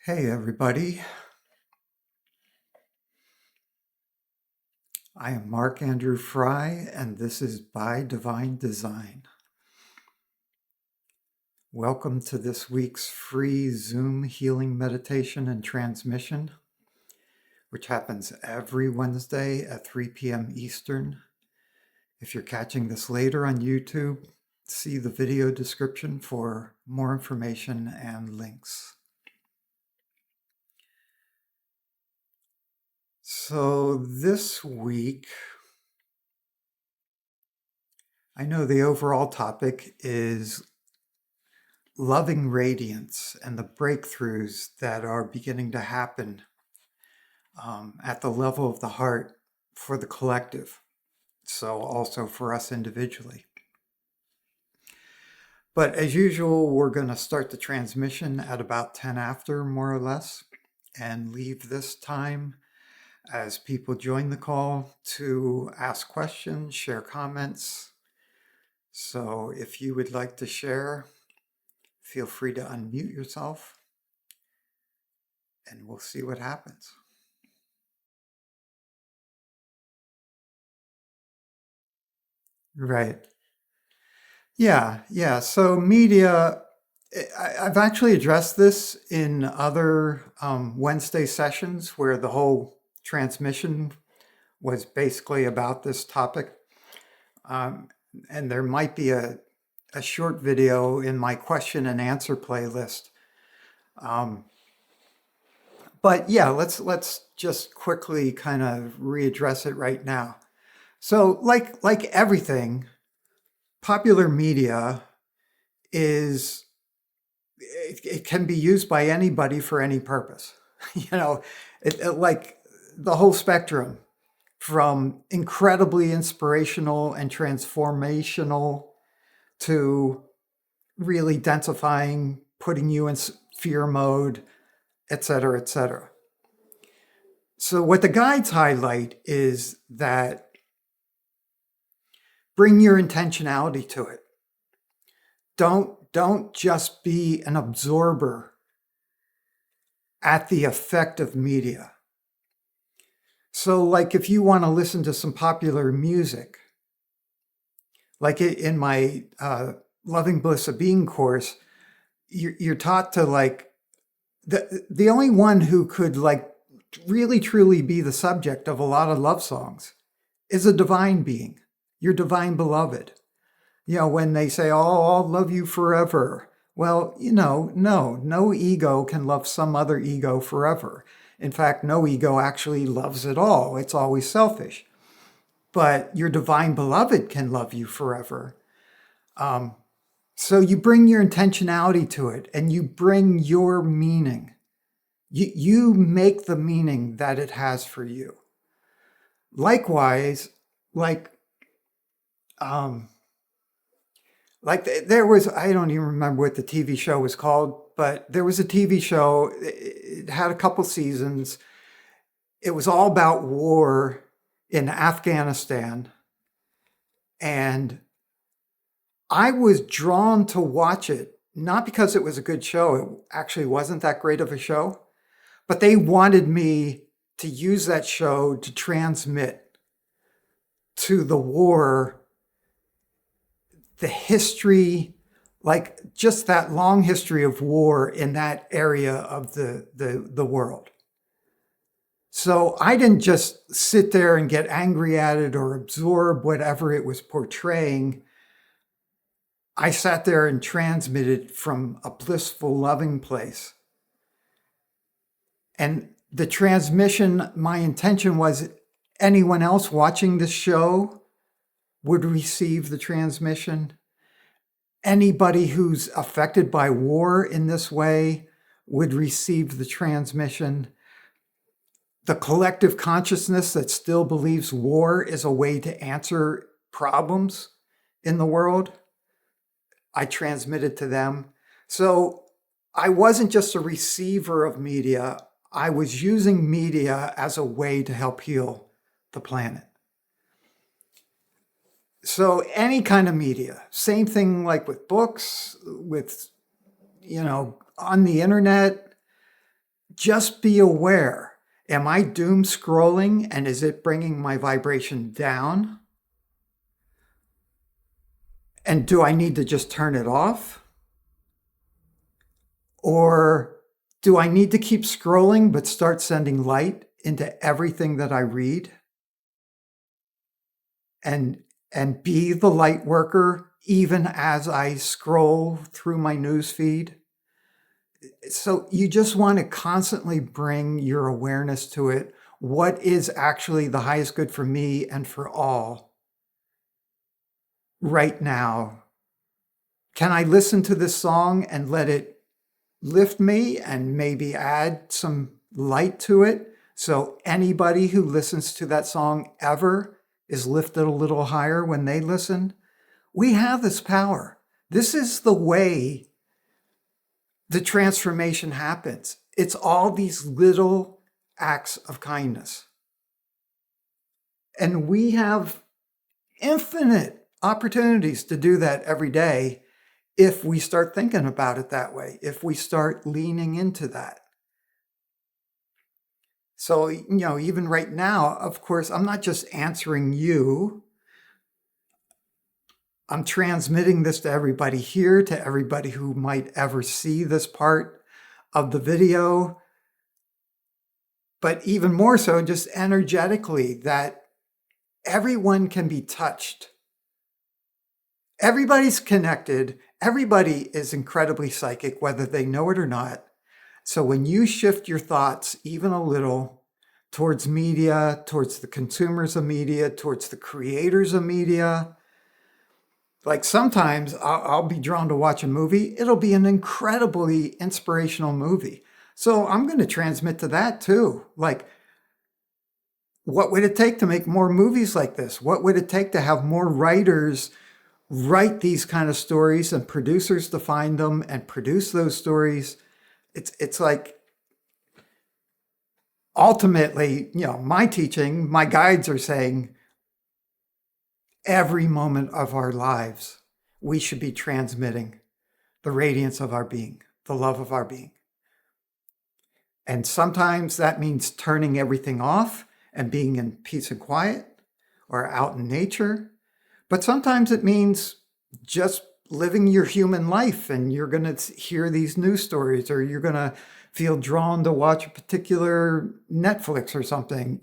Hey, everybody. I am Mark Andrew Fry, and this is By Divine Design. Welcome to this week's free Zoom healing meditation and transmission, which happens every Wednesday at 3 p.m. Eastern. If you're catching this later on YouTube, see the video description for more information and links. So this week, I know the overall topic is loving radiance and the breakthroughs that are beginning to happen at the level of the heart for the collective. So also for us individually. But as usual, we're going to start the transmission at about 10 after, more or less, and leave this time as people join the call to ask questions, share comments. So if you would like to share, feel free to unmute yourself and we'll see what happens. Right. Yeah. So media, I've actually addressed this in other Wednesday sessions where the whole transmission was basically about this topic. And there might be a short video in my question and answer playlist. But yeah, let's just quickly kind of readdress it right now. So like everything, popular media is it can be used by anybody for any purpose. Like the whole spectrum from incredibly inspirational and transformational to really densifying, putting you in fear mode, et cetera, et cetera. So what the guides highlight is that bring your intentionality to it. Don't just be an absorber at the effect of media. So like if you want to listen to some popular music, like in my Loving Bliss of Being course, you're taught to like, the only one who could like really truly be the subject of a lot of love songs is a divine being, your divine beloved. When they say, oh, I'll love you forever. Well, no ego can love some other ego forever. In fact, no ego actually loves at all. It's always selfish. But your divine beloved can love you forever. So you bring your intentionality to it and you bring your meaning. You make the meaning that it has for you. Likewise, like there was, I don't even remember what the TV show was called, but there was a TV show. It had a couple seasons. It was all about war in Afghanistan. And I was drawn to watch it, not because it was a good show. It actually wasn't that great of a show, but they wanted me to use that show to transmit to the war the history, like just that long history of war in that area of the world. So I didn't just sit there and get angry at it or absorb whatever it was portraying. I sat there and transmitted from a blissful, loving place. And the transmission, my intention was anyone else watching this show would receive the transmission. Anybody who's affected by war in this way would receive the transmission. The collective consciousness that still believes war is a way to answer problems in the world, I transmitted to them. So I wasn't just a receiver of media. I was using media as a way to help heal the planet. So any kind of media, same thing like with books, with, on the internet, just be aware. Am I doom scrolling and is it bringing my vibration down? And do I need to just turn it off? Or do I need to keep scrolling but start sending light into everything that I read? And be the light worker even as I scroll through my news feed? So you just want to constantly bring your awareness to it. What is actually the highest good for me and for all right now? Can I listen to this song and let it lift me and maybe add some light to it? So anybody who listens to that song ever is lifted a little higher when they listen. We have this power. This is the way the transformation happens. It's all these little acts of kindness. And we have infinite opportunities to do that every day if we start thinking about it that way, if we start leaning into that. So, even right now, of course, I'm not just answering you. I'm transmitting this to everybody here, to everybody who might ever see this part of the video. But even more so, just energetically, that everyone can be touched. Everybody's connected. Everybody is incredibly psychic, whether they know it or not. So when you shift your thoughts even a little towards media, towards the consumers of media, towards the creators of media, like sometimes I'll be drawn to watch a movie. It'll be an incredibly inspirational movie. So I'm going to transmit to that too. Like, what would it take to make more movies like this? What would it take to have more writers write these kind of stories and producers to find them and produce those stories? It's like, ultimately, my teaching, my guides are saying, every moment of our lives, we should be transmitting the radiance of our being, the love of our being. And sometimes that means turning everything off and being in peace and quiet or out in nature. But sometimes it means just living your human life, and you're going to hear these news stories, or you're going to feel drawn to watch a particular Netflix or something.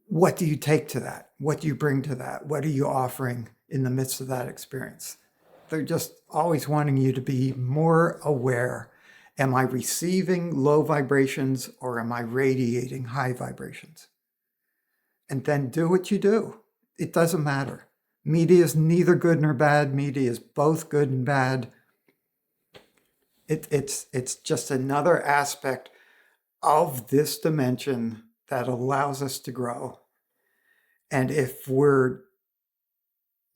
What do you take to that? What do you bring to that? What are you offering in the midst of that experience? They're just always wanting you to be more aware. Am I receiving low vibrations or am I radiating high vibrations? And then do what you do. It doesn't matter. Media is neither good nor bad. Media is both good and bad. It's just another aspect of this dimension that allows us to grow. And if we're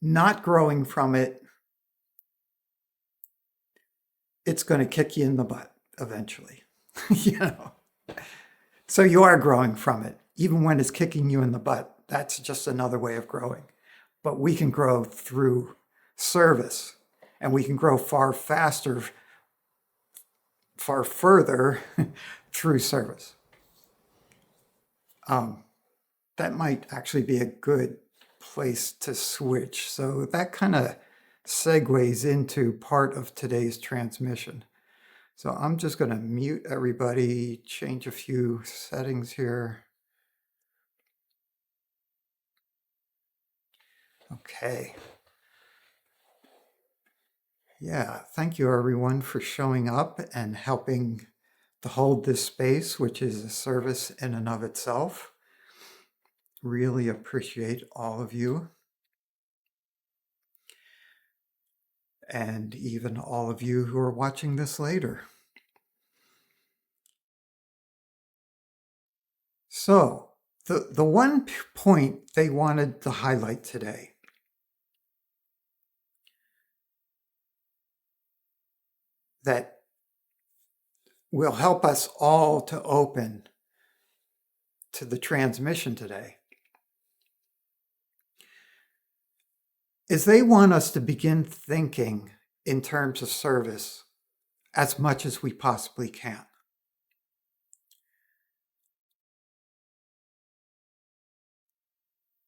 not growing from it, it's going to kick you in the butt eventually. So you are growing from it, even when it's kicking you in the butt. That's just another way of growing. But we can grow through service, and we can grow far faster, far further through service. That might actually be a good place to switch. So that kind of segues into part of today's transmission. So I'm just going to mute everybody, change a few settings here. Okay. Yeah, thank you everyone for showing up and helping to hold this space, which is a service in and of itself. Really appreciate all of you. And even all of you who are watching this later. So, the one point they wanted to highlight today that will help us all to open to the transmission today is they want us to begin thinking in terms of service as much as we possibly can.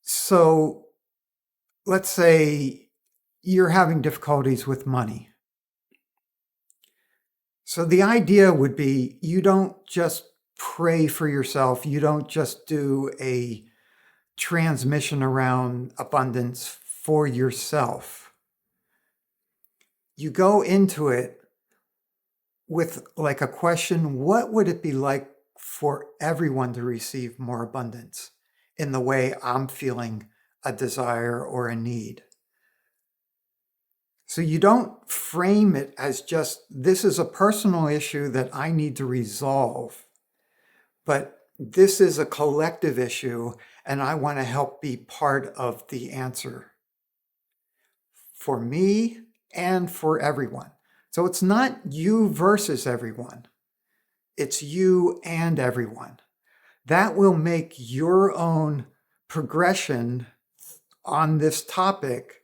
So let's say you're having difficulties with money. So the idea would be you don't just pray for yourself, you don't just do a transmission around abundance for yourself. You go into it with like a question, what would it be like for everyone to receive more abundance in the way I'm feeling a desire or a need? So you don't frame it as just, this is a personal issue that I need to resolve, but this is a collective issue and I want to help be part of the answer for me and for everyone. So it's not you versus everyone. It's you and everyone. That will make your own progression on this topic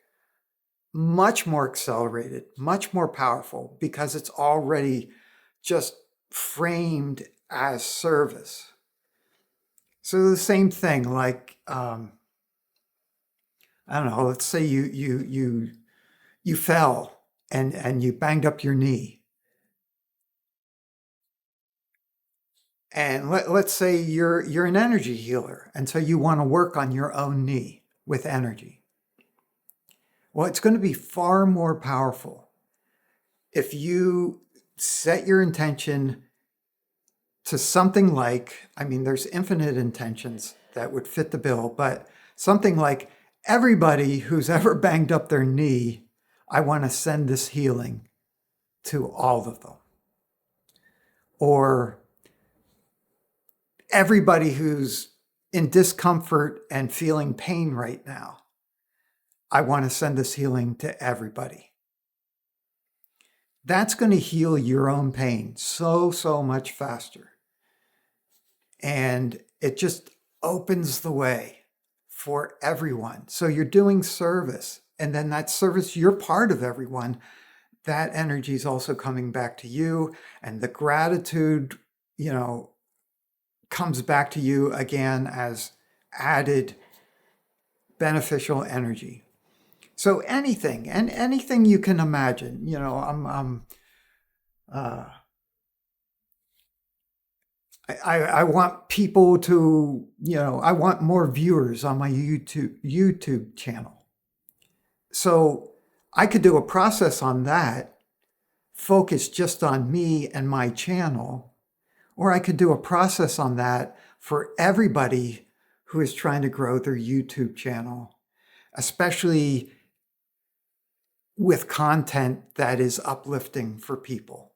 much more accelerated, much more powerful, because it's already just framed as service. So the same thing, like I don't know. Let's say you fell and you banged up your knee, and let's say you're an energy healer, and so you want to work on your own knee with energy. Well, it's going to be far more powerful if you set your intention to something like, I mean, there's infinite intentions that would fit the bill, but something like, everybody who's ever banged up their knee, I want to send this healing to all of them. Or everybody who's in discomfort and feeling pain right now, I want to send this healing to everybody. That's going to heal your own pain so much faster. And it just opens the way for everyone. So you're doing service, and then that service, you're part of everyone. That energy is also coming back to you, and the gratitude, comes back to you again as added beneficial energy. So anything you can imagine, I want people to, I want more viewers on my YouTube channel. So I could do a process on that, focus just on me and my channel, or I could do a process on that for everybody who is trying to grow their YouTube channel, especially with content that is uplifting for people.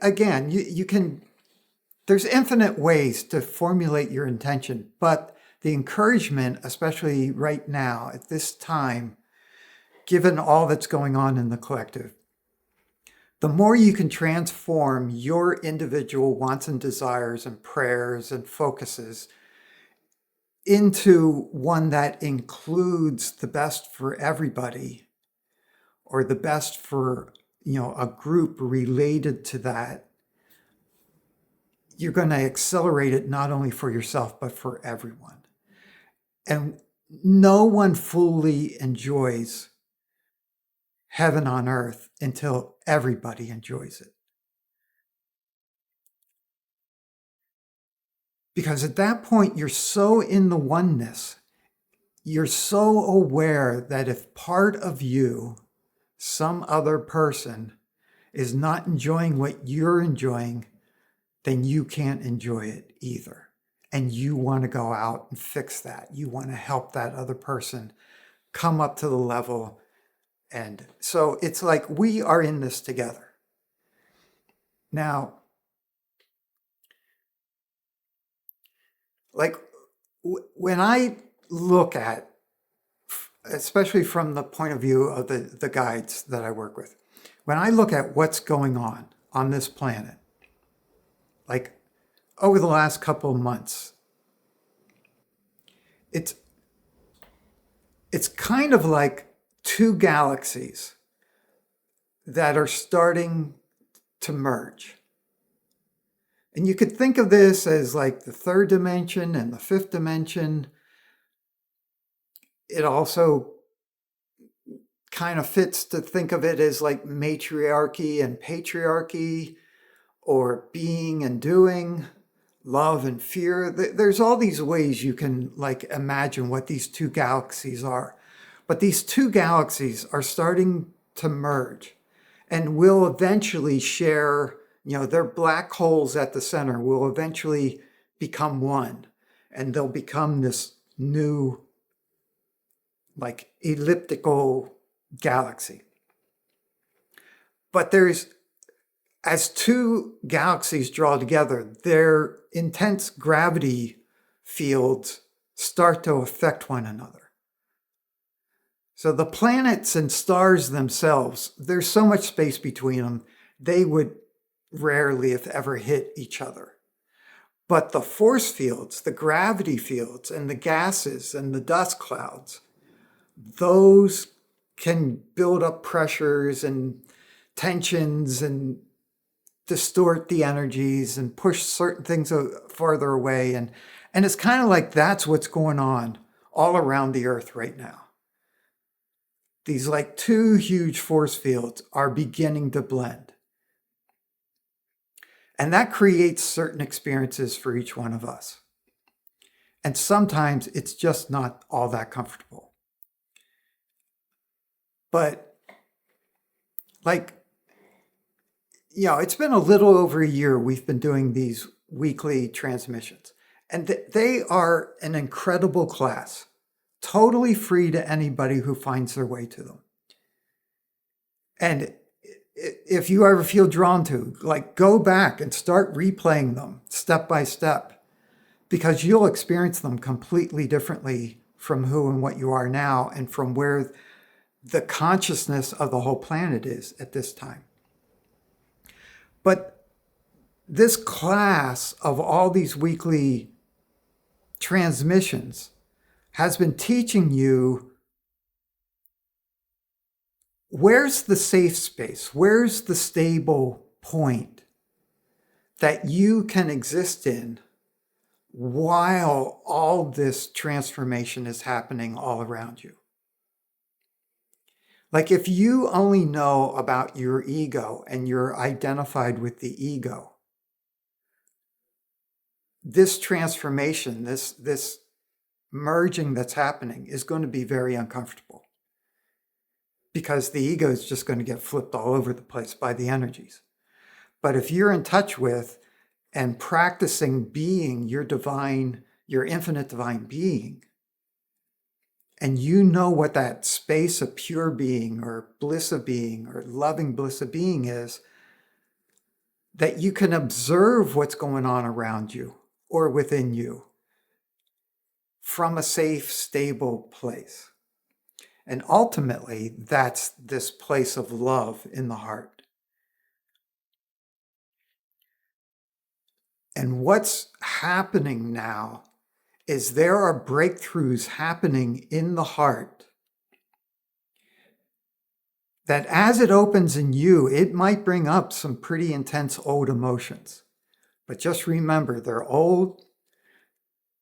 Again, you can, there's infinite ways to formulate your intention, but the encouragement, especially right now at this time, given all that's going on in the collective, the more you can transform your individual wants and desires and prayers and focuses into one that includes the best for everybody, or the best for, a group related to that, you're going to accelerate it not only for yourself, but for everyone. And no one fully enjoys heaven on earth until everybody enjoys it. Because at that point, you're so in the oneness, you're so aware that if part of you, some other person, is not enjoying what you're enjoying, then you can't enjoy it either. And you want to go out and fix that. You want to help that other person come up to the level. And so it's like we are in this together. Now, like when I look at, especially from the point of view of the guides that I work with, when I look at what's going on this planet, like over the last couple of months, it's kind of like two galaxies that are starting to merge. And you could think of this as like the third dimension and the fifth dimension. It also kind of fits to think of it as like matriarchy and patriarchy, or being and doing, love and fear. There's all these ways you can like imagine what these two galaxies are. But these two galaxies are starting to merge and will eventually share, their black holes at the center will eventually become one, and they'll become this new like elliptical galaxy. But as two galaxies draw together, their intense gravity fields start to affect one another. So the planets and stars themselves, there's so much space between them, they would rarely, if ever, hit each other. But the force fields, the gravity fields, and the gases and the dust clouds, those can build up pressures and tensions and distort the energies and push certain things farther away. And it's kind of like that's what's going on all around the earth right now. These like two huge force fields are beginning to blend. And that creates certain experiences for each one of us. And sometimes it's just not all that comfortable. But it's been a little over a year we've been doing these weekly transmissions. And they are an incredible class, totally free to anybody who finds their way to them. And if you ever feel drawn to, go back and start replaying them step by step, because you'll experience them completely differently from who and what you are now and from where the consciousness of the whole planet is at this time. But this class of all these weekly transmissions has been teaching you where's the safe space, where's the stable point that you can exist in while all this transformation is happening all around you. Like if you only know about your ego and you're identified with the ego, this transformation, this merging that's happening is going to be very uncomfortable, because the ego is just going to get flipped all over the place by the energies. But if you're in touch with and practicing being your divine, your infinite divine being, and you know what that space of pure being or bliss of being or loving bliss of being is, that you can observe what's going on around you or within you from a safe, stable place. And ultimately, that's this place of love in the heart. And what's happening now is there are breakthroughs happening in the heart that as it opens in you, it might bring up some pretty intense old emotions. But just remember, they're old,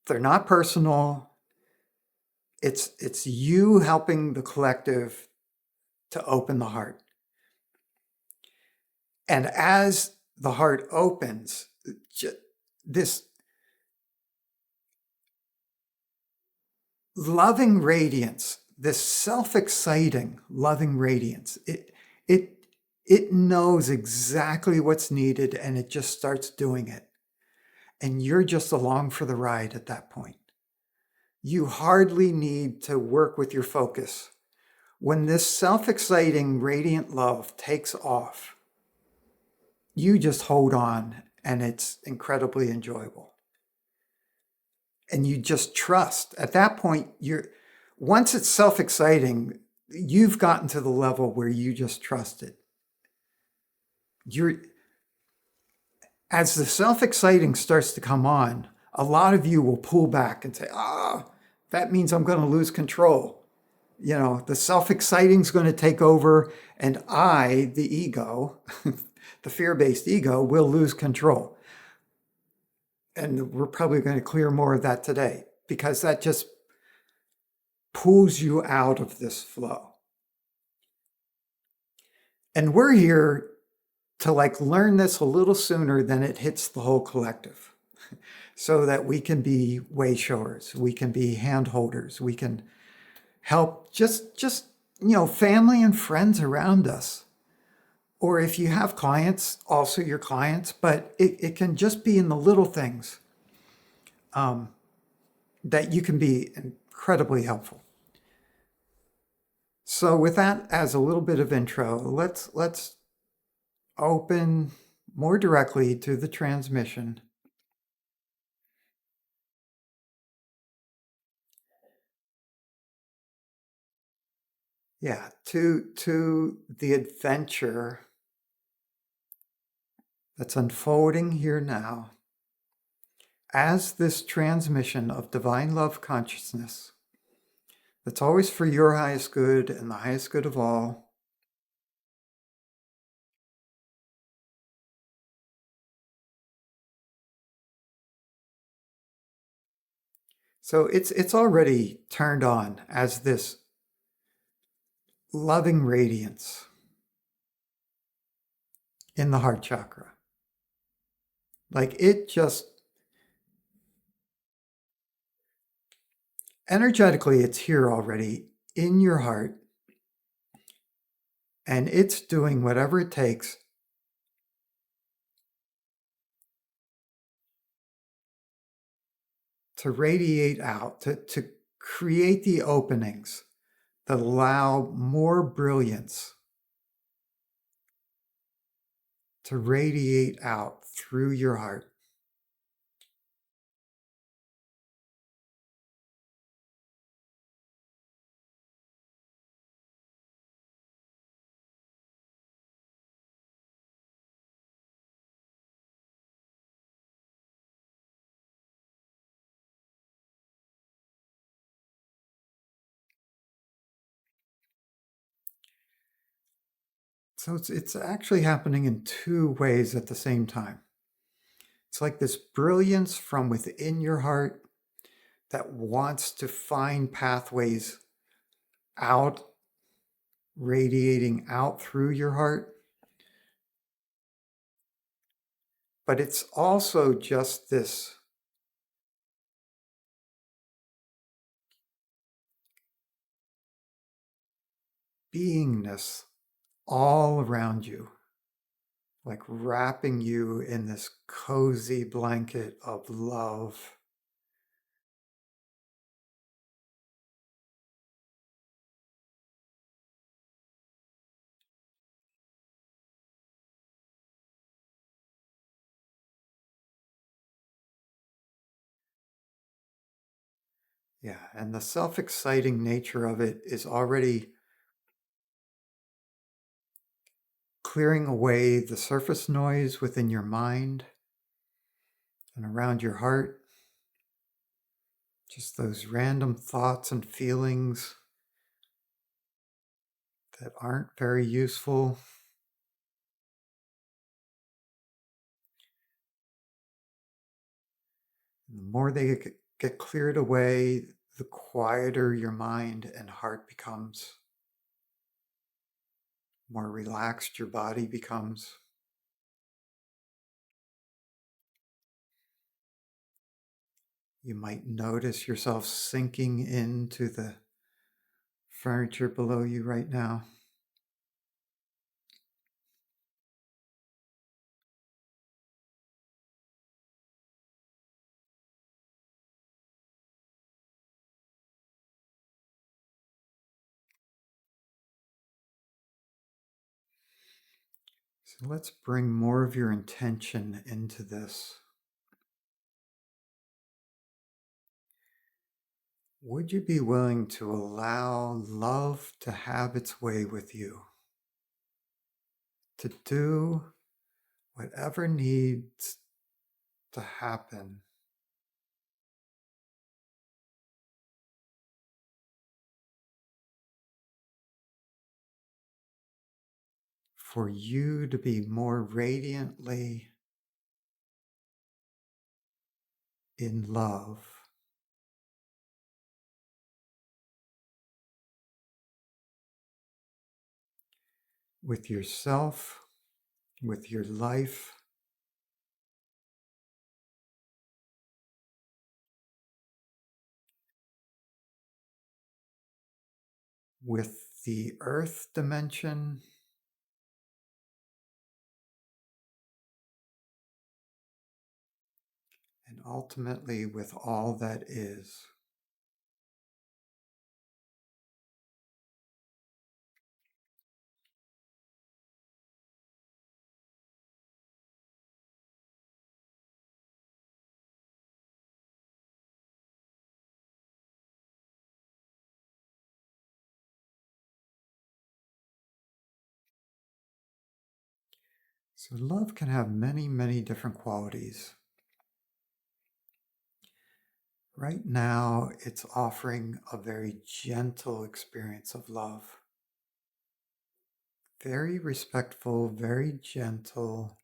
they're not personal. It's you helping the collective to open the heart. And as the heart opens, this loving radiance, this self-exciting loving radiance, it knows exactly what's needed, and it just starts doing it. And you're just along for the ride at that point. You hardly need to work with your focus. When this self-exciting radiant love takes off, you just hold on, and it's incredibly enjoyable. And you just trust. At that point, once it's self-exciting, you've gotten to the level where you just trust it. As the self-exciting starts to come on, a lot of you will pull back and say, that means I'm going to lose control. The self-exciting is going to take over, and I, the ego, the fear-based ego, will lose control. And we're probably going to clear more of that today because that just pulls you out of this flow. And we're here to learn this a little sooner than it hits the whole collective so that we can be way showers, we can be hand holders, we can help just family and friends around us. Or if you have clients, also your clients, but it can just be in the little things that you can be incredibly helpful. So with that as a little bit of intro, let's open more directly to the transmission. Yeah, to the adventure that's unfolding here now as this transmission of divine love consciousness that's always for your highest good and the highest good of all. So it's already turned on as this loving radiance in the heart chakra. It just energetically, it's here already in your heart, and it's doing whatever it takes to radiate out, to create the openings that allow more brilliance to radiate out through your heart. So it's actually happening in two ways at the same time. It's like this brilliance from within your heart that wants to find pathways out, radiating out through your heart. But it's also just this beingness all around you, like wrapping you in this cozy blanket of love. Yeah, and the self-exciting nature of it is already clearing away the surface noise within your mind and around your heart. Just those random thoughts and feelings that aren't very useful. The more they get cleared away, the quieter your mind and heart becomes, more relaxed your body becomes. You might notice yourself sinking into the furniture below you right now. So let's bring more of your intention into this. Would you be willing to allow love to have its way with you? To do whatever needs to happen for you to be more radiantly in love with yourself, with your life, with the earth dimension, and ultimately with all that is. So love can have many, many different qualities. Right now, it's offering a very gentle experience of love. Very respectful, very gentle.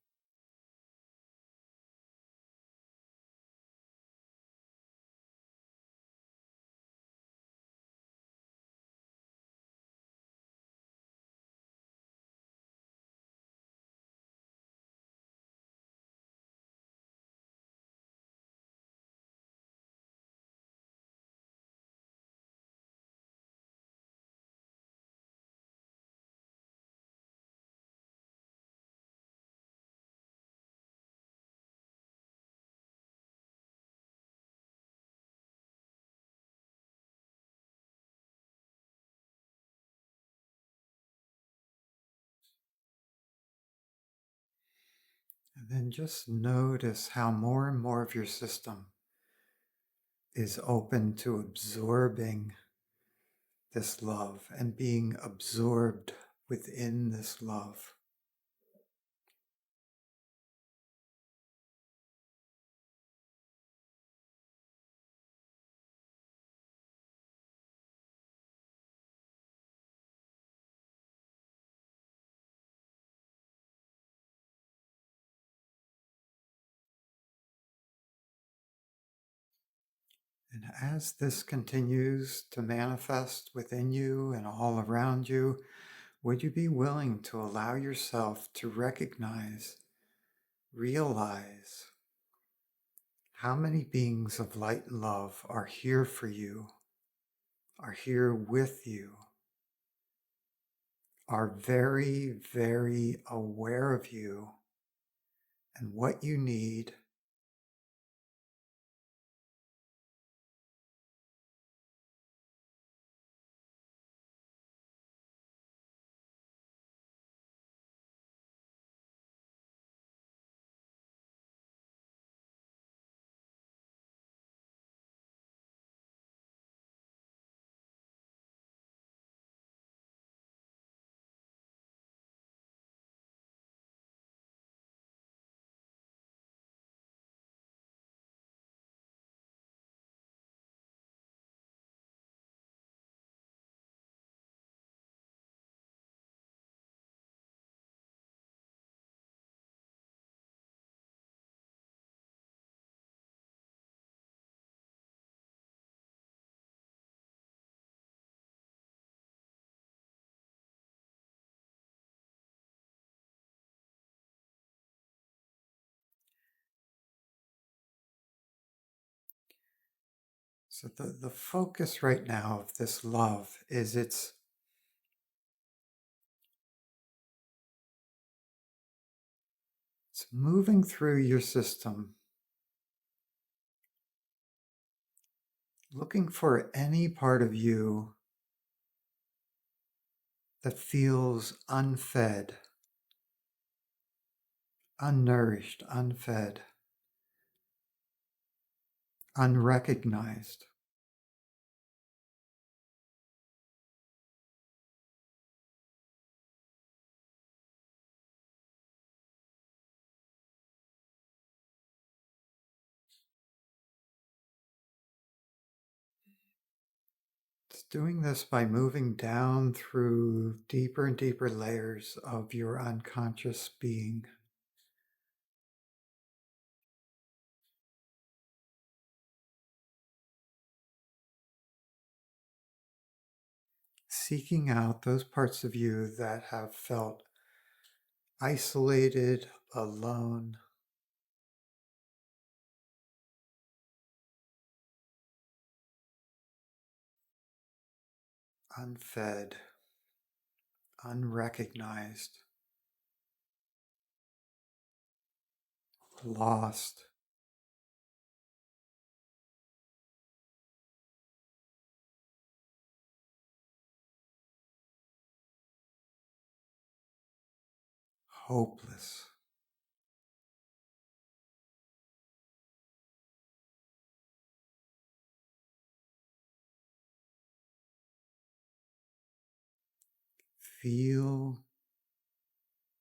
And then just notice how more and more of your system is open to absorbing this love and being absorbed within this love. And as this continues to manifest within you and all around you, would you be willing to allow yourself to recognize, realize how many beings of light and love are here for you, are here with you, are very, very aware of you and what you need, so the focus right now of this love is it's moving through your system, looking for any part of you that feels unfed, unnourished, unfed, unrecognized. It's doing this by moving down through deeper and deeper layers of your unconscious being, seeking out those parts of you that have felt isolated, alone, unfed, unrecognized, lost. Hopeless. Feel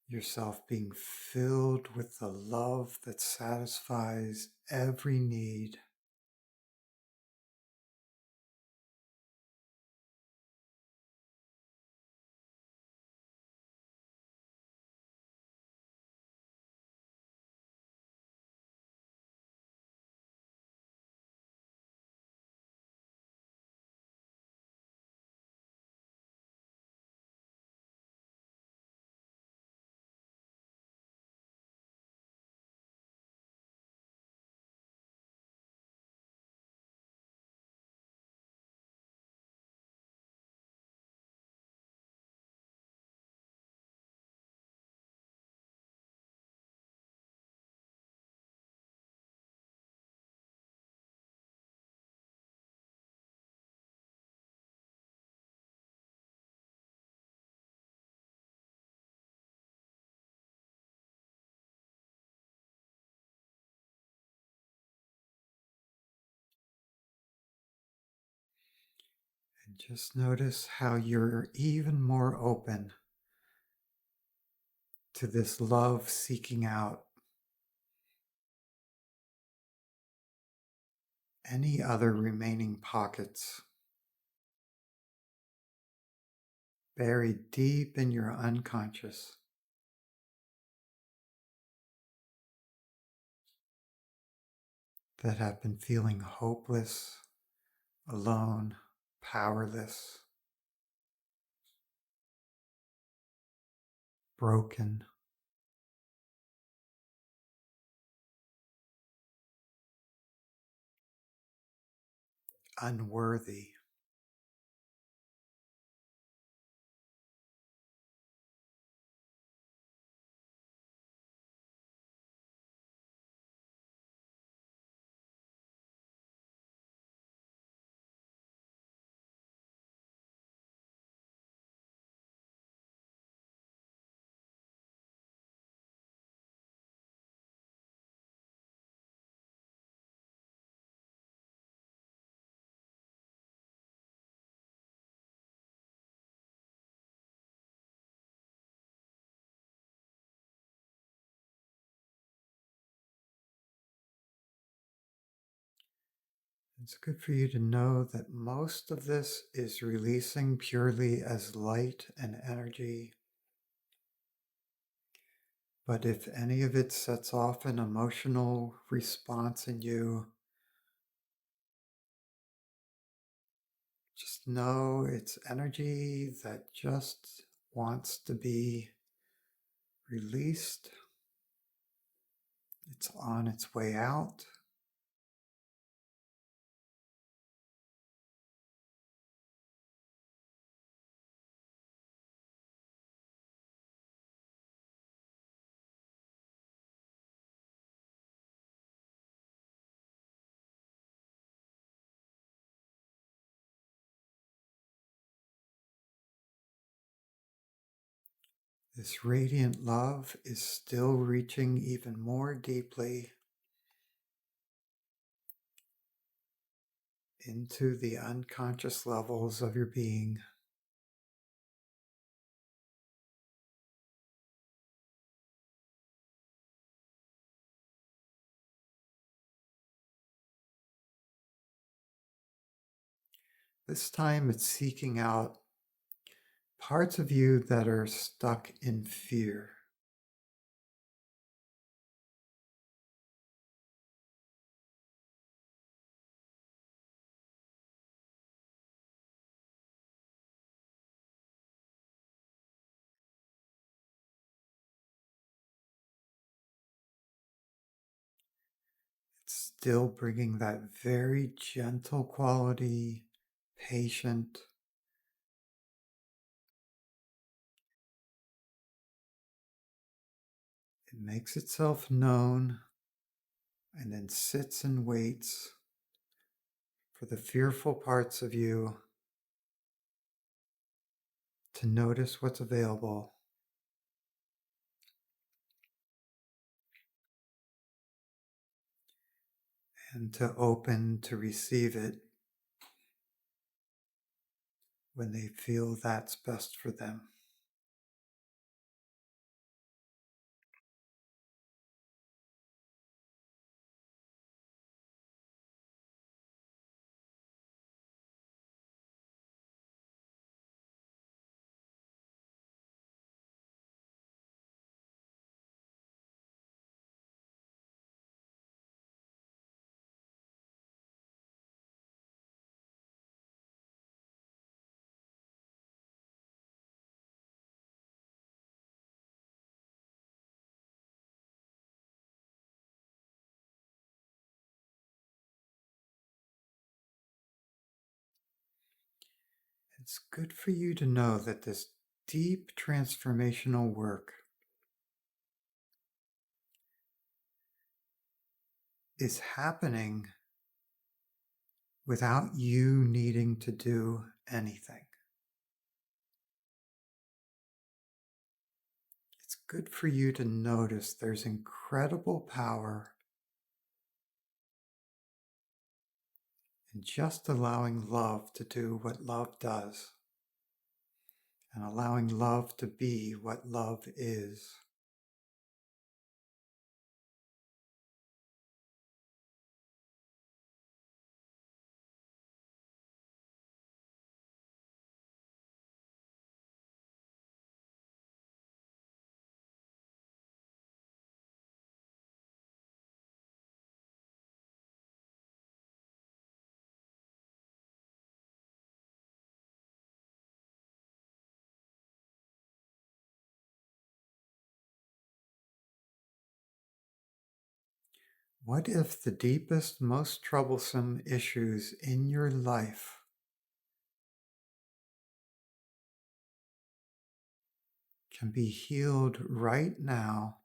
yourself being filled with the love that satisfies every need. And just notice how you're even more open to this love seeking out any other remaining pockets buried deep in your unconscious that have been feeling hopeless, alone, powerless, broken, unworthy. It's good for you to know that most of this is releasing purely as light and energy. But if any of it sets off an emotional response in you, just know it's energy that just wants to be released. It's on its way out. This radiant love is still reaching even more deeply into the unconscious levels of your being. This time it's seeking out parts of you that are stuck in fear. It's still bringing that very gentle quality, patient. It makes itself known and then sits and waits for the fearful parts of you to notice what's available and to open to receive it when they feel that's best for them. It's good for you to know that this deep transformational work is happening without you needing to do anything. It's good for you to notice there's incredible power in just allowing love to do what love does and allowing love to be what love is. What if the deepest, most troublesome issues in your life can be healed right now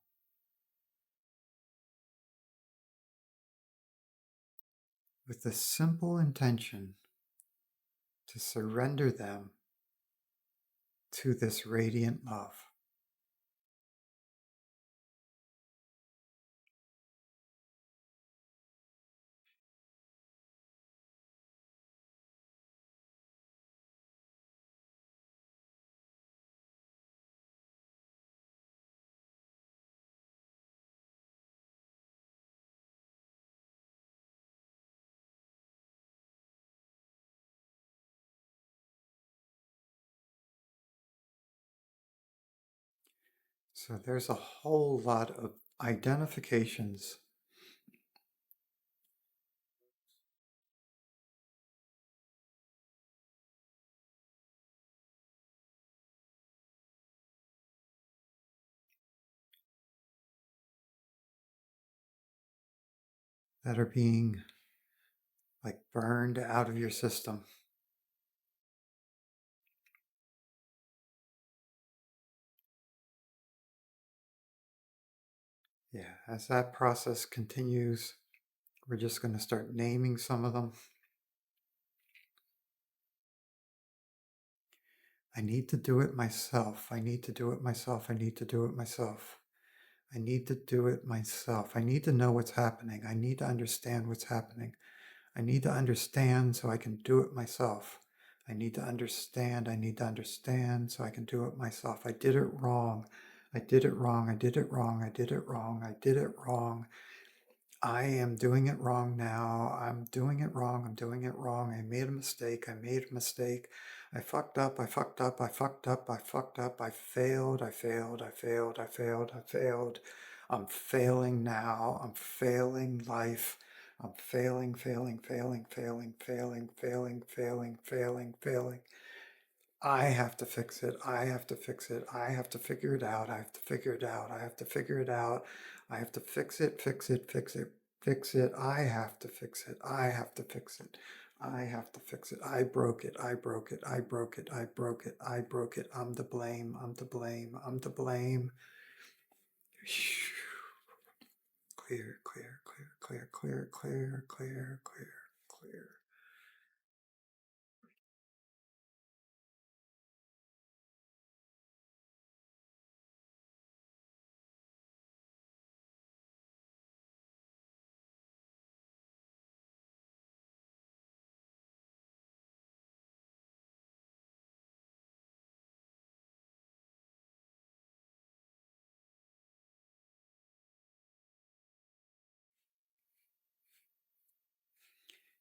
with the simple intention to surrender them to this radiant love? So there's a whole lot of identifications that are being like burned out of your system. Yeah, as that process continues, we're just going to start naming some of them. I need to do it myself. I need to do it myself. I need to do it myself. I need to do it myself. I need to know what's happening. I need to understand what's happening. I need to understand so I can do it myself. I need to understand. I need to understand so I can do it myself. I did it wrong. I did it wrong. I did it wrong. I did it wrong. I did it wrong. I am doing it wrong now. I'm doing it wrong. I'm doing it wrong. I made a mistake. I made a mistake. I fucked up. I fucked up. I fucked up. I fucked up. I failed. I failed. I failed. I failed. I failed. I'm failing now. I'm failing life. I'm failing, failing, failing, failing, failing, failing, failing, failing, failing. I have to fix it. I have to fix it. I have to figure it out. I have to figure it out. I have to figure it out. I have to fix it, fix it, fix it, fix it. I have to fix it. I have to fix it. I have to fix it. I broke it. I broke it. I broke it. I broke it. I broke it. I'm to blame. I'm to blame. I'm to blame. Clear, clear, clear, clear, clear, clear, clear, clear, clear.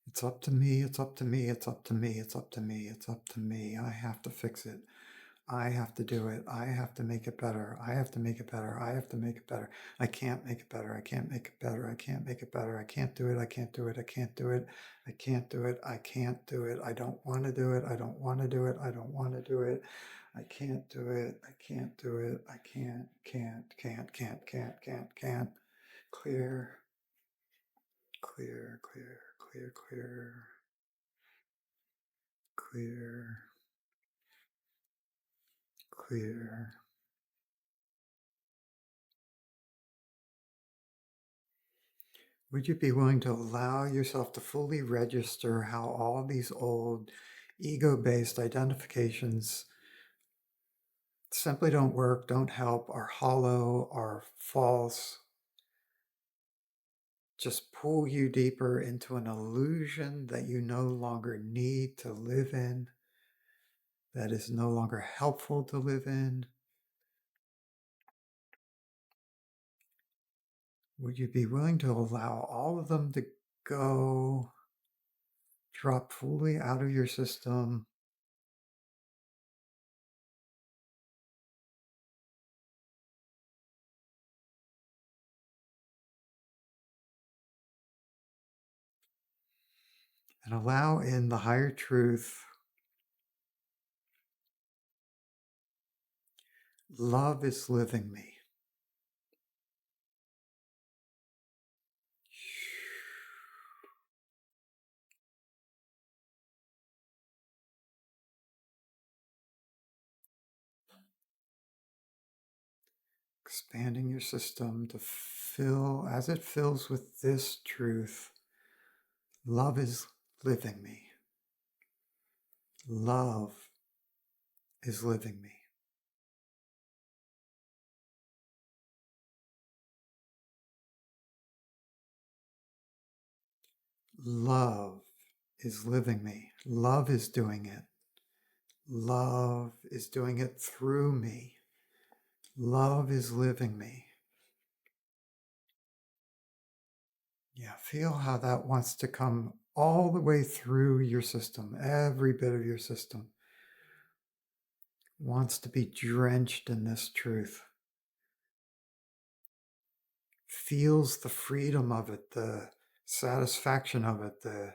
It's up to me, it's up to me, it's up to me, it's up to me, it's up to me. I have to fix it. I have to do it. I have to make it better. I have to make it better. I have to make it better. I can't make it better. I can't make it better. I can't make it better. I can't do it. I can't do it. I can't do it. I can't do it. I can't do it. I don't want to do it. I don't want to do it. I don't want to do it. I can't do it. I can't do it. I can't. Clear, clear, clear, clear, clear, clear, clear. Would you be willing to allow yourself to fully register how all these old ego-based identifications simply don't work, don't help, are hollow, are false, just pull you deeper into an illusion that you no longer need to live in, that is no longer helpful to live in? Would you be willing to allow all of them to go, drop fully out of your system, and allow in the higher truth? Love is living me. Expanding your system to fill, as it fills with this truth, love is living me. Love is living me. Love is living me. Love is doing it. Love is doing it through me. Love is living me. Yeah, feel how that wants to come all the way through your system. Every bit of your system wants to be drenched in this truth. Feels the freedom of it, the satisfaction of it, the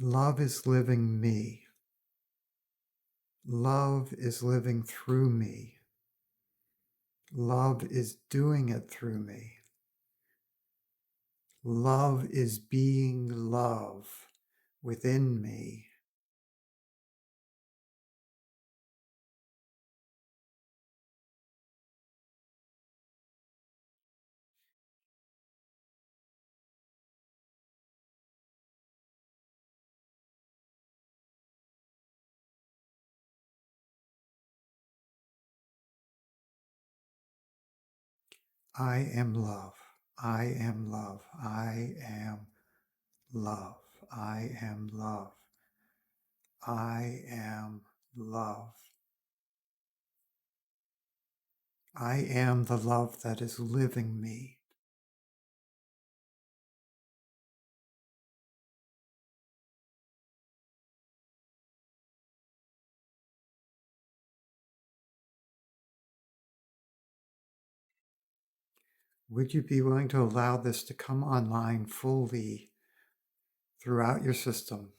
love is living me. Love is living through me. Love is doing it through me. Love is being love within me. I am love. I am love. I am love. I am love. I am love. I am the love that is living me. Would you be willing to allow this to come online fully throughout your system?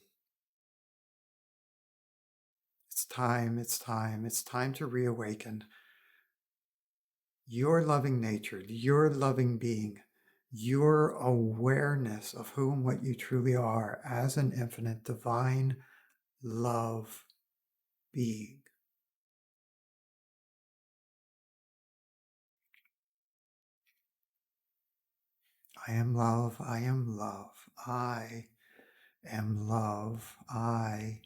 It's time, it's time, it's time to reawaken your loving nature, your loving being, your awareness of who and what you truly are as an infinite divine love being. I am love, I am love, I am love, I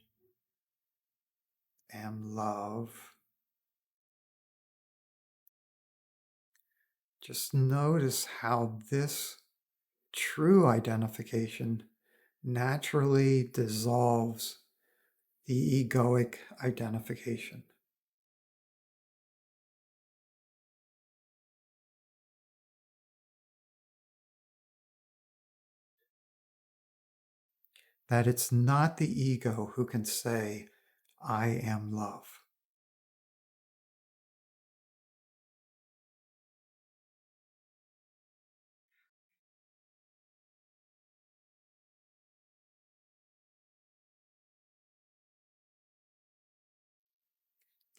am love. Just notice how this true identification naturally dissolves the egoic identification. That it's not the ego who can say, I am love.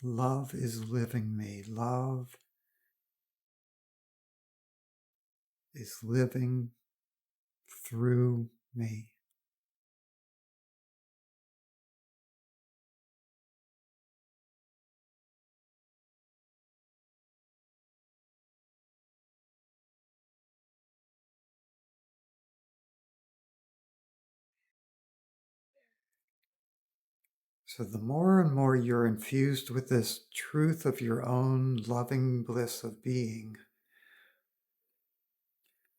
Love is living me. Love is living through me. So the more and more you're infused with this truth of your own loving bliss of being,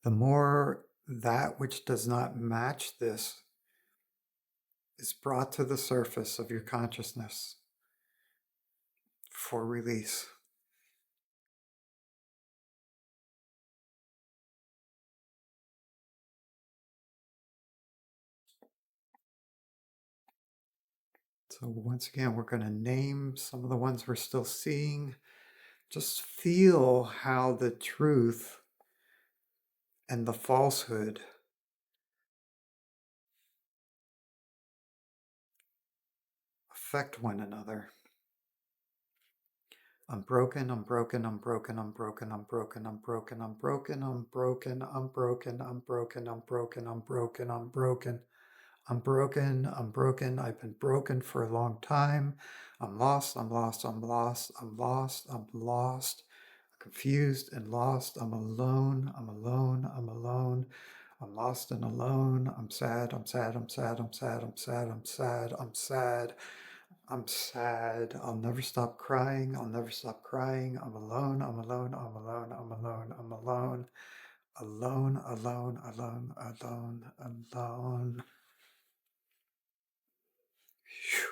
the more that which does not match this is brought to the surface of your consciousness for release. So once again, we're going to name some of the ones we're still seeing. Just feel how the truth and the falsehood affect one another. I'm broken, I'm broken, I'm broken, I'm broken, I'm broken, I'm broken, I'm broken, I'm broken, I'm broken, I'm broken, I'm broken, I'm broken, I'm broken. I'm broken, I'm broken, I've been broken for a long time. I'm lost, I'm lost, I'm lost, I'm lost, I'm lost, confused and lost. I'm alone, I'm alone, I'm alone. I'm lost and alone. I'm sad, I'm sad, I'm sad, I'm sad, I'm sad, I'm sad, I'm sad. I'm sad. I'll never stop crying. I'll never stop crying. I'm alone. I'm alone. I'm alone. I'm alone. I'm alone. Alone, alone, alone, alone, alone. Phew.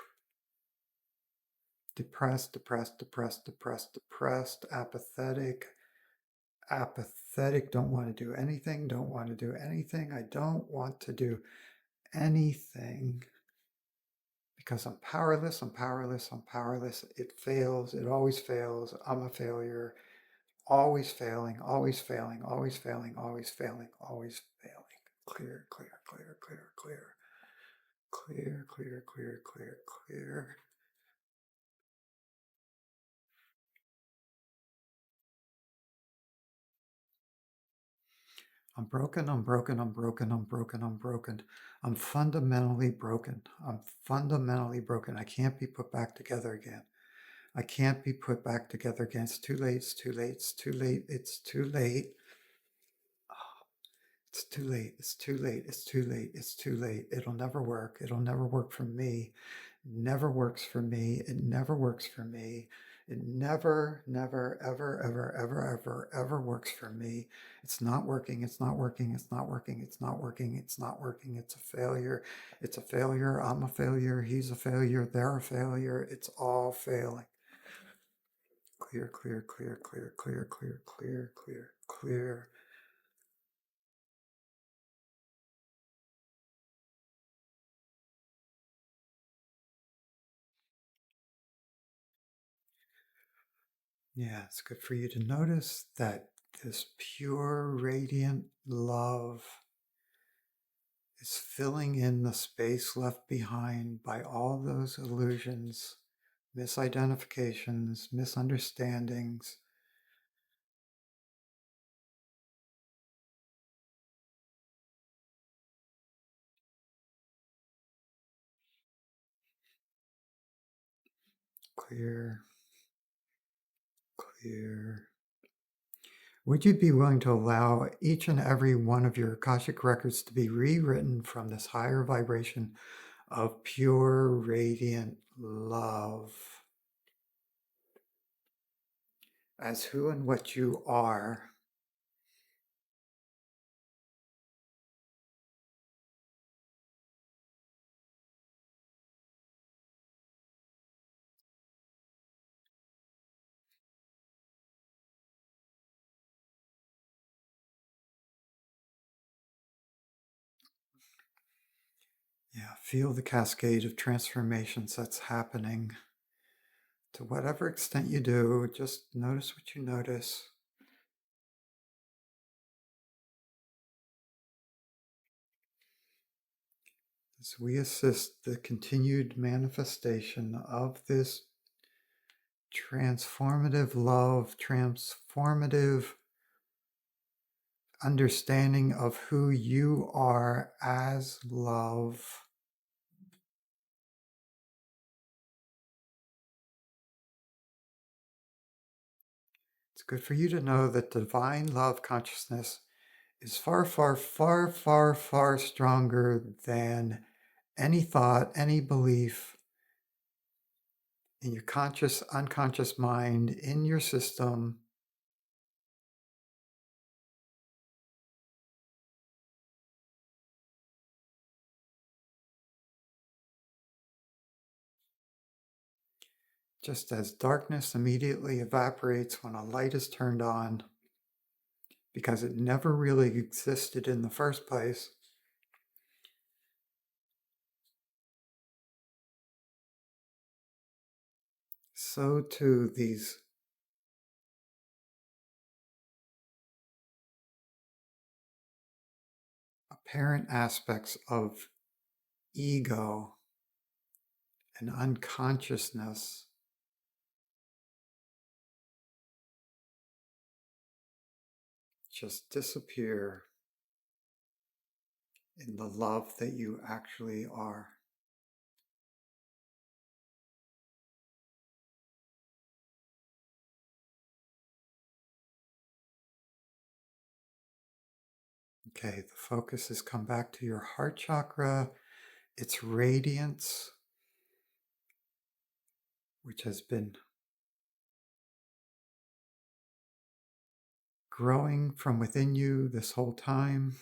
Depressed, depressed, depressed, depressed, depressed, apathetic, apathetic, don't want to do anything, don't want to do anything. I don't want to do anything because I'm powerless, I'm powerless, I'm powerless. It fails, it always fails. I'm a failure, always failing, always failing, always failing, always failing, always failing. Clear, clear, clear, clear, clear. Clear, clear, clear, clear, clear. I'm broken, I'm broken, I'm broken, I'm broken, I'm broken. I'm fundamentally broken. I'm fundamentally broken. I can't be put back together again. I can't be put back together again. It's too late, it's too late, it's too late, it's too late. It's too late, it's too late, it's too late, it's too late. It'll never work. It'll never work for me. It never works for me. It never works for me. It never, never, ever, ever, ever, ever, ever works for me. It's not working. It's not working. It's not working. It's not working. It's not working. It's a failure. It's a failure. I'm a failure. He's a failure. They're a failure. It's all failing. Clear, clear, clear, clear, clear, clear, clear, clear, clear. Yeah, it's good for you to notice that this pure, radiant love is filling in the space left behind by all those illusions, misidentifications, misunderstandings. Clear, clear. Would you be willing to allow each and every one of your Akashic records to be rewritten from this higher vibration of pure, radiant love as who and what you are? Yeah, feel the cascade of transformations that's happening. To whatever extent you do, just notice what you notice. As we assist the continued manifestation of this transformative love, transformative understanding of who you are as love. It's good for you to know that divine love consciousness is far, far, far, far, far stronger than any thought, any belief in your conscious, unconscious mind, in your system. Just as darkness immediately evaporates when a light is turned on, because it never really existed in the first place, so too these apparent aspects of ego and unconsciousness just disappear in the love that you actually are. Okay, the focus has come back to your heart chakra, its radiance, which has been growing from within you this whole time.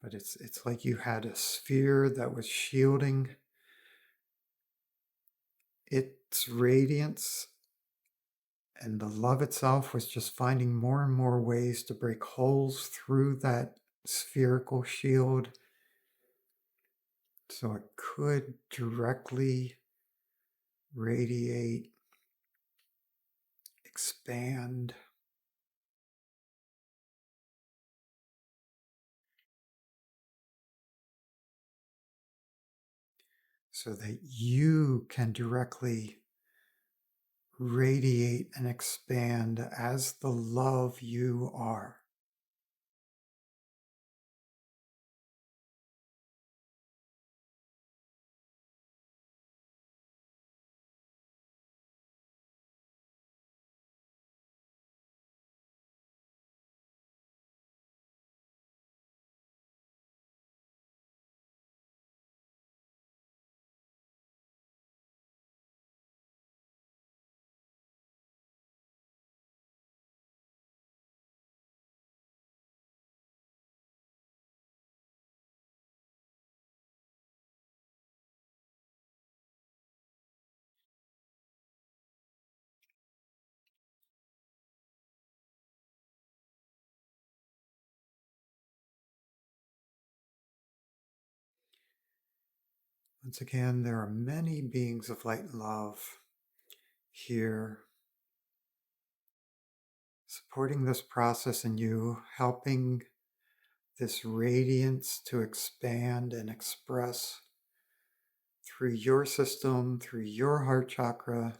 But it's like you had a sphere that was shielding its radiance, and the love itself was just finding more and more ways to break holes through that spherical shield so it could directly radiate, expand, so that you can directly radiate and expand as the love you are. Once again, there are many beings of light and love here supporting this process in you, helping this radiance to expand and express through your system, through your heart chakra.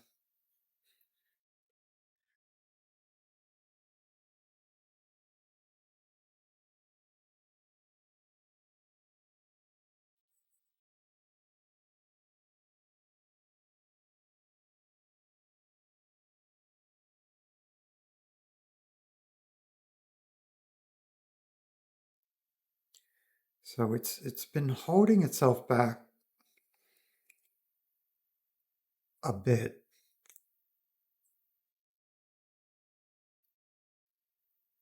So it's been holding itself back a bit.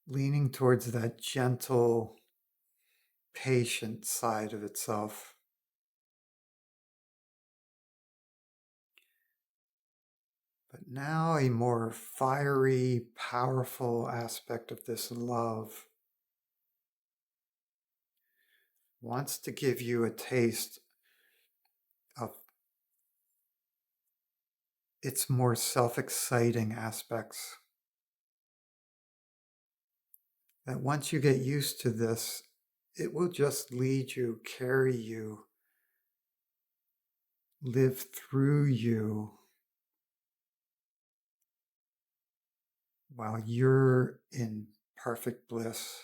Leaning towards that gentle, patient side of itself. But now a more fiery, powerful aspect of this love wants to give you a taste of its more self-exciting aspects. That once you get used to this, it will just lead you, carry you, live through you while you're in perfect bliss.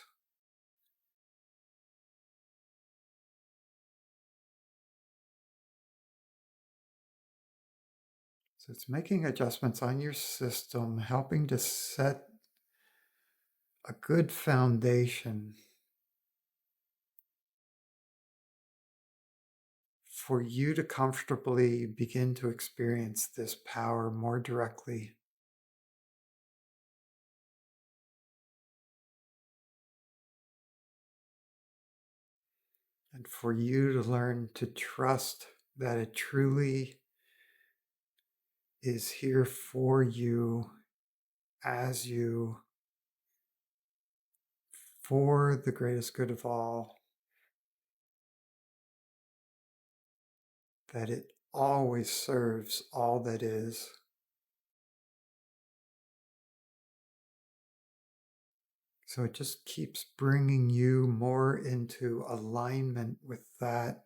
So it's making adjustments on your system, helping to set a good foundation for you to comfortably begin to experience this power more directly. And for you to learn to trust that it truly is here for you, as you, for the greatest good of all, that it always serves all that is. So it just keeps bringing you more into alignment with that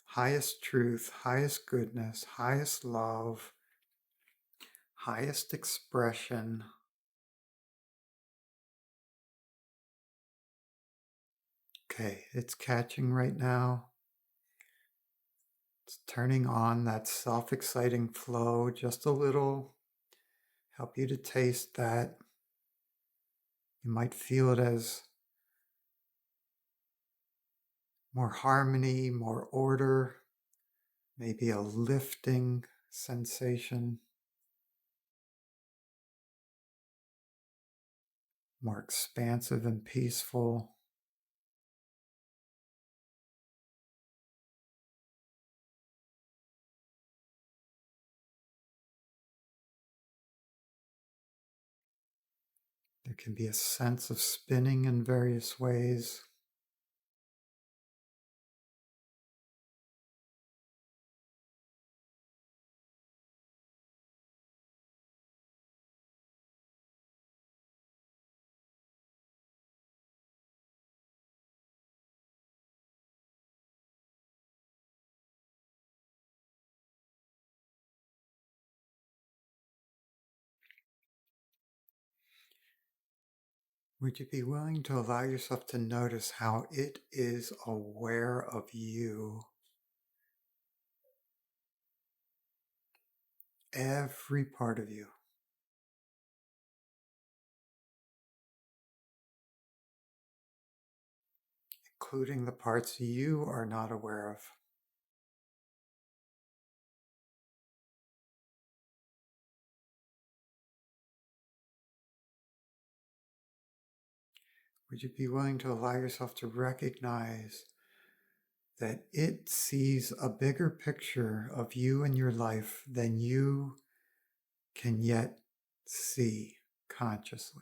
highest truth, highest goodness, highest love, highest expression. Okay, it's catching right now. It's turning on that self-exciting flow just a little. Help you to taste that. You might feel it as more harmony, more order, maybe a lifting sensation, more expansive and peaceful. There can be a sense of spinning in various ways. Would you be willing to allow yourself to notice how it is aware of you? Every part of you. Including the parts you are not aware of. Would you be willing to allow yourself to recognize that it sees a bigger picture of you and your life than you can yet see consciously?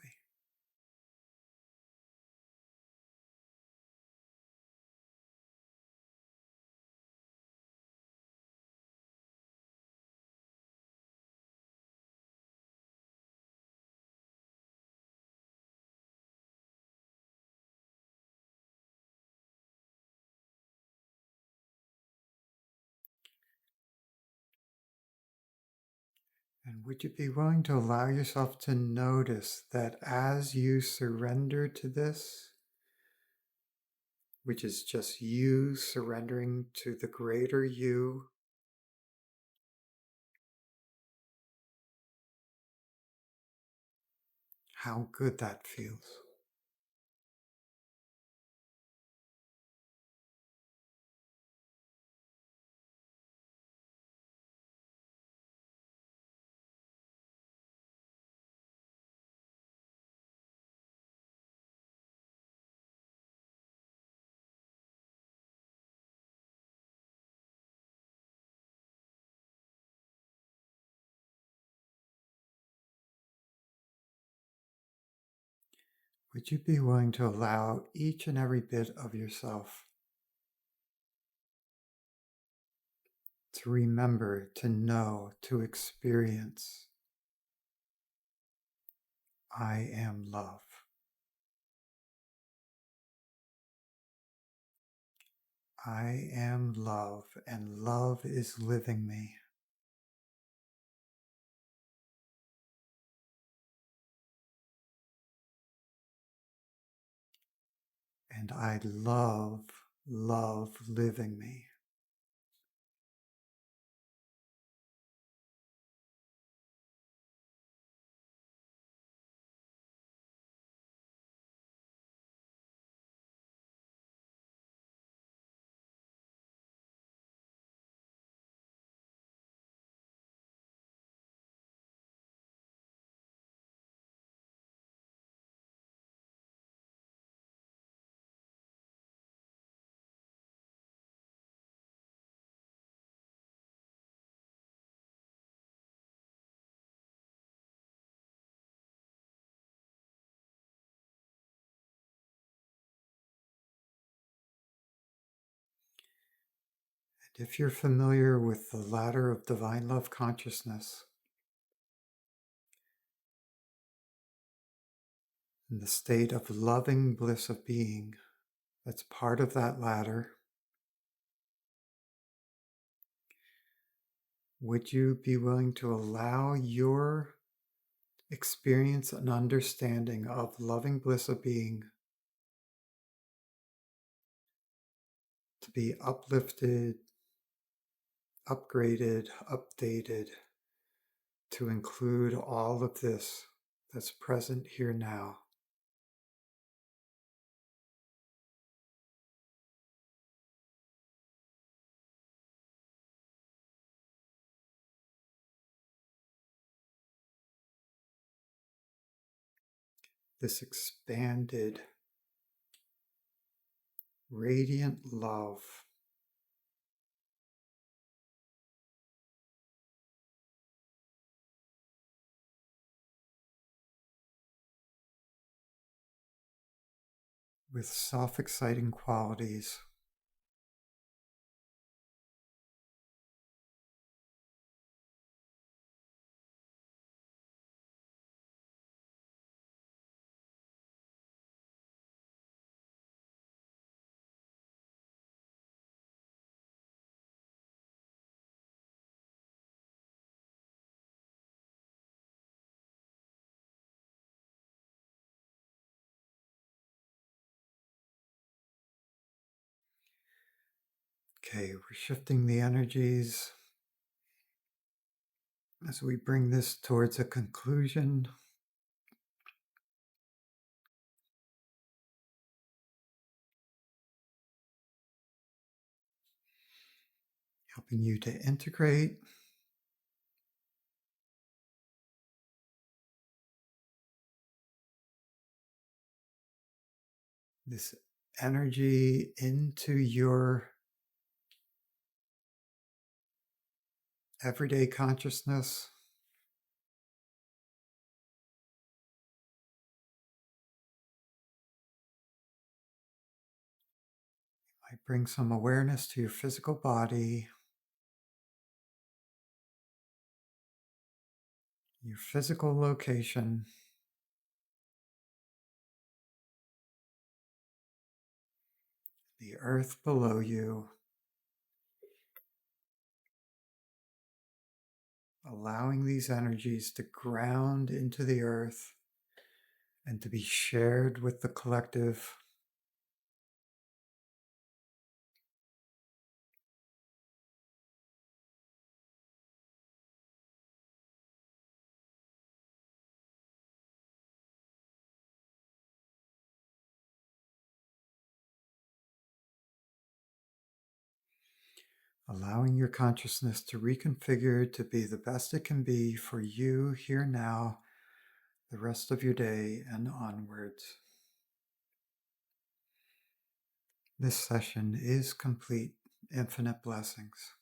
And would you be willing to allow yourself to notice that as you surrender to this, which is just you surrendering to the greater you, how good that feels? Would you be willing to allow each and every bit of yourself to remember, to know, to experience, I am love. I am love, and love is living me. And I love living me. And if you're familiar with the ladder of divine love consciousness, in the state of loving bliss of being, that's part of that ladder, would you be willing to allow your experience and understanding of loving bliss of being to be uplifted, upgraded, updated, to include all of this that's present here now? This expanded, radiant love with self-exciting qualities. Okay, we're shifting the energies as we bring this towards a conclusion. Helping you to integrate this energy into your everyday consciousness. Might bring some awareness to your physical body, your physical location, the earth below you, allowing these energies to ground into the earth and to be shared with the collective. Allowing your consciousness to reconfigure to be the best it can be for you here now, the rest of your day and onwards. This session is complete. Infinite blessings.